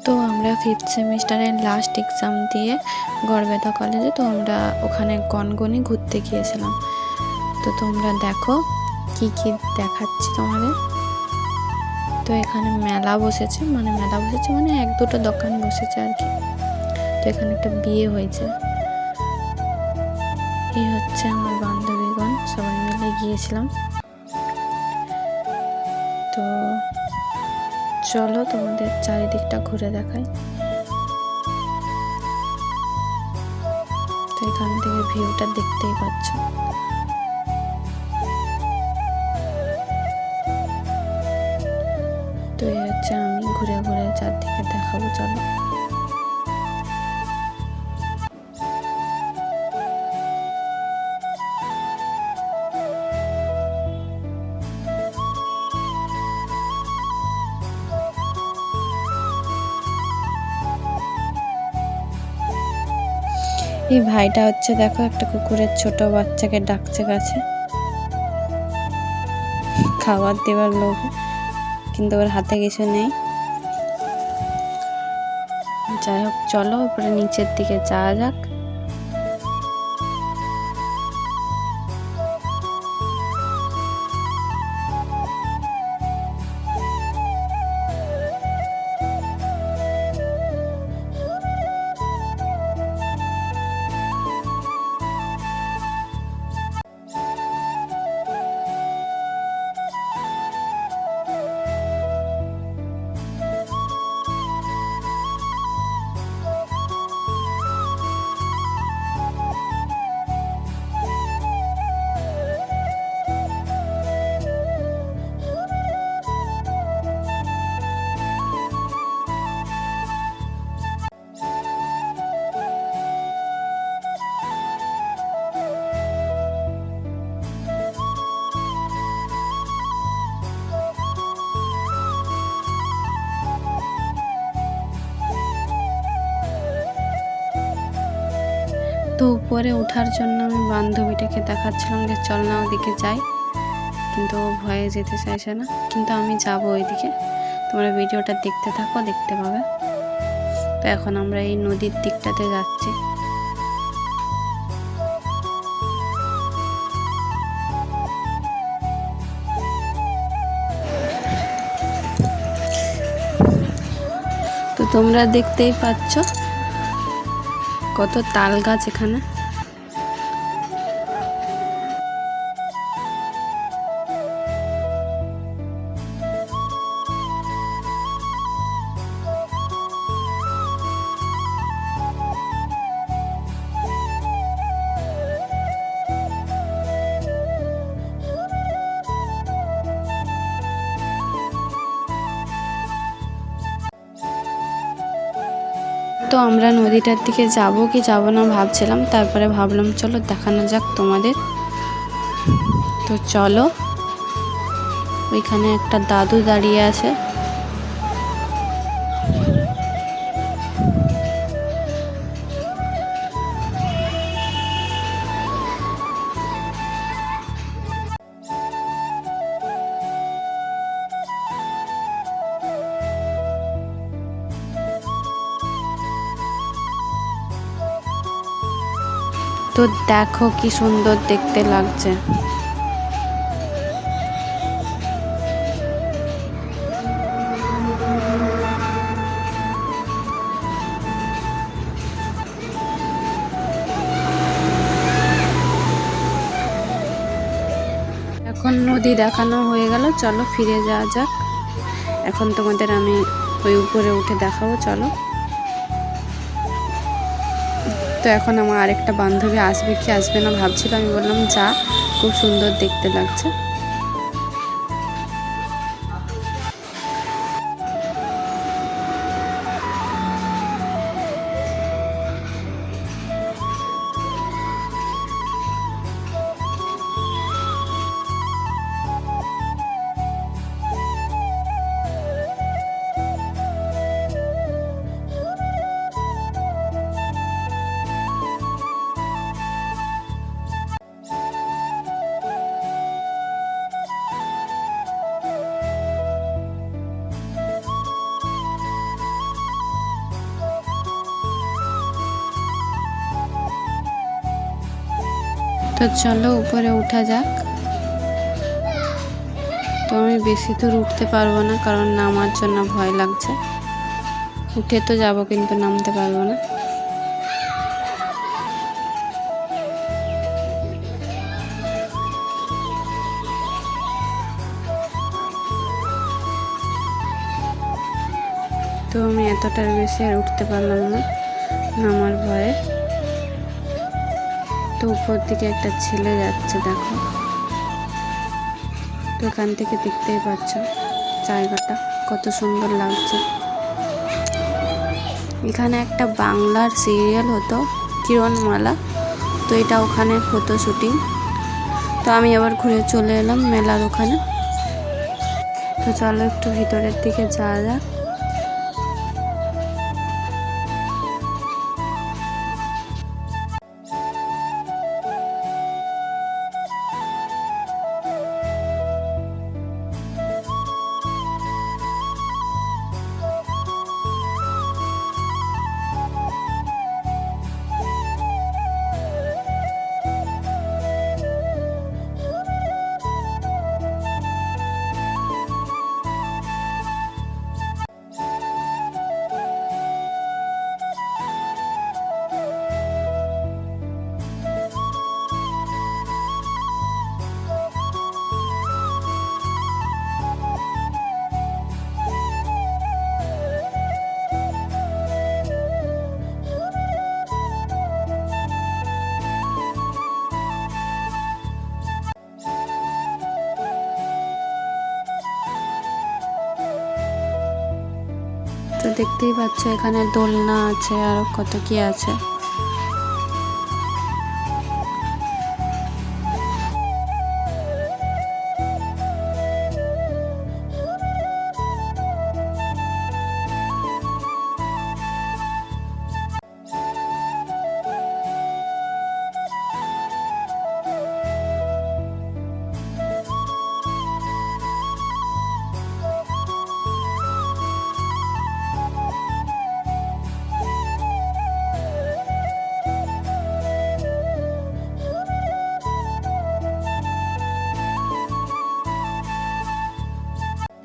তো আমরা 5th সেমিস্টারের লাস্ট এক্সাম দিয়ে গড়বেতা কলেজে, তো আমরা ওখানে গনগনি ঘুরতে গিয়েছিলাম। তো তোমরা দেখো কি কি দেখাচ্ছি তোমাদের। তো এখানে মেলা বসেছে, মানে 1-2টো দোকান বসেছে আর কি। তো এখানে একটা বিয়ে হয়েছে। এই হচ্ছে আমার বান্ধবীগণ, সবাই মিলে গিয়েছিলাম। তো চলো তোমাদের চারিদিকটা ঘুরে দেখাই। তো এখান থেকে ভিউটা দেখতেই পাচ্ছ। তো এই হচ্ছে, আমি ঘুরে ঘুরে চারদিকে দেখাবো, চলো। এই ভাইটা হচ্ছে, দেখো, একটা কুকুরের ছোট বাচ্চাকে ডাকছে কাছে খাবার দেওয়ার লোভে, কিন্তু ওর হাতে কিছু নেই। যাই হোক, চলো উপরে নিচের দিকে যাওয়া যাক। তো উপরে ওঠার জন্য আমি বান্ধবীটাকে দেখাচ্ছিলাম যে চল না ওদিকে যাই, কিন্তু ও ভয়ে যেতে চাইছে না। কিন্তু আমি যাবো ওইদিকে, তোমরা ভিডিওটা দেখতে থাকো, দেখতে পাবে। তো এখন আমরা এই নদীর দিকটাতে যাচ্ছি। তো তোমরা দেখতেই পাচ্ছ কত তাল গাছ এখানে। তো আমরা নদীটার দিকে যাব কি যাব না ভাবছিলাম, তারপরে ভাবলাম চলো দেখানো যাক তোমাদের। তো চলো, ওইখানে একটা দাদু দাঁড়িয়ে আছে। তো দেখো কি সুন্দর দেখতে লাগছে। এখন নদী দেখানো হয়ে গেল, চলো ফিরে যাওয়া যাক। এখন তোমাদের আমি ওই উপরে উঠে দেখাবো, চলো। তো এখন আমার আরেকটা বান্ধবী আসবে কি আসবে না ভাবছিল, আমি বললাম যা, খুব সুন্দর দেখতে লাগছে। তো চলো উপরে উঠা যাক। তো আমি বেশি দূর উঠতে পারবো না, কারণ নামার জন্য ভয় লাগছে। উঠে তো যাব কিন্তু নামতে পারবো না। তো আমি এতটার বেশি আর উঠতে পারলাম না নামার ভয়ে। তো উপর দিকে একটা ছেলে যাচ্ছে, দেখো। তো এখান থেকে দেখতেই পাচ্ছ জায়গাটা কত সুন্দর লাগছে। এখানে একটা বাংলার সিরিয়াল হতো, কিরণমালা। তো এটা ওখানে হতো শুটিং। তো আমি আবার ঘুরে চলে এলাম মেলার ওখানে। তো চলো একটু ভিতরের দিকে যাওয়া যাক। তো দেখতেই পাচ্ছ এখানে দোলনা আছে, আর কত কি আছে।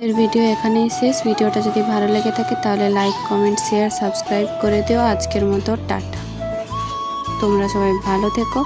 এর ভিডিও এখানেই শেষ। ভিডিওটা যদি ভালো লেগে থাকে তাহলে লাইক, কমেন্ট, শেয়ার, সাবস্ক্রাইব করে দিও। আজকের মতো টাটা। তোমরা সবাই ভালো থেকো।